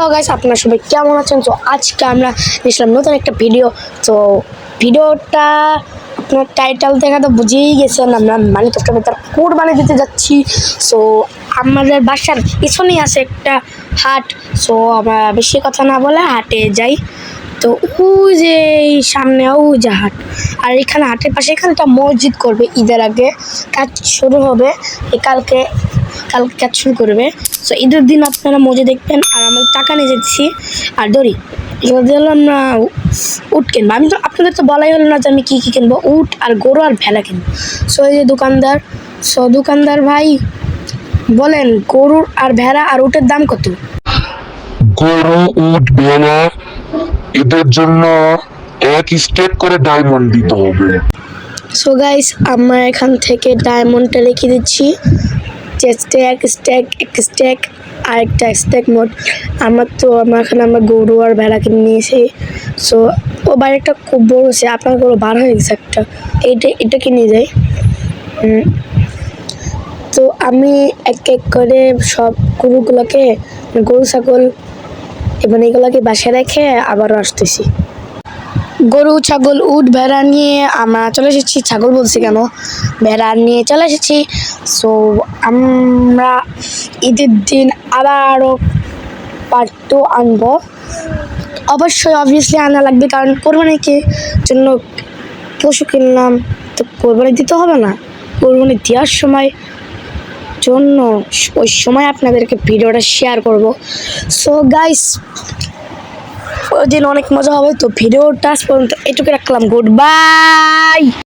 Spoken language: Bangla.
হ্যালো গাইস, আপনারা সবাই কেমন আছেন? তো আজকে আমরা নিয়েছিলাম নতুন একটা ভিডিও। তো ভিডিওটা আপনার টাইটেল দেখা তো বুঝেই গেছেন, আমরা মানে তোকে তার কোরবানি দিতে যাচ্ছি। সো আমাদের বাসার পিছনেই আছে একটা হাট। সো আমরা বেশি কথা না বলে হাটে যাই। তো ওই যে এই সামনে ওই যে হাট, আর এখানে হাটের পাশে এখানে একটা মসজিদ করবে, ঈদের আগে কাজ শুরু হবে। কালকে কাজ শুরু করবে। সো ঈদের দিন আপনারা মজা দেখবেন। আর আমরা টাকা নিয়ে যাচ্ছি আর দড়ি, এগুলো দিয়ে হলো আমরা উট কিনবো। আমি তো আপনাদের তো বলাই হলো না যে আমি কী কী কিনবো। উট আর গরু আর ভেড়া কিনবো। সো এই যে দোকানদার, সো দোকানদার ভাই বলেন গরুর আর ভেড়া আর উটের দাম কত? গরু, উট, ভেড়া এদের জন্য এক স্টেক করে ডায়মন্ড দিতে হবে। সো গাইস, আমরা এখান থেকে ডায়মন্ডটা রেখে দিচ্ছি। যে স্ট্যাক আর একটা স্ট্যাক মোট। আমরা এখানে আমরা গরু আর ভেড়া কিনে নিয়েছি। সো ও বাইরেটা খুব বড় আছে, আপনার গরু বার হয়ে গেছে একটা, এটা কিনে যাই। তো আমি এক এক করে সব গরুগুলোকে, গরু ছাগল এবং এগুলোকে বাসায় রেখে আবারও আসতেছি। গরু ছাগল উট ভেড়া নিয়ে আমরা চলে এসেছি, ছাগল বলছি কেন, ভেড়া নিয়ে চলে এসেছি। সো আমরা ঈদের দিন আবারও পার্ট 2 আনবো। অবভিয়াসলি আনা লাগবে, কারণ কোরবানিকে জন্য পশু কিনলাম, তো কোরবানি দিতে হবে না? কোরবানি দেওয়ার সময় জন্য ওই সময় আপনাদেরকে ভিডিওটা শেয়ার করব। সো গাইস, ওই দিন অনেক মজা হবে। তো ভিডিওটা আজ পর্যন্ত এটুকু রাখলাম। Good bye.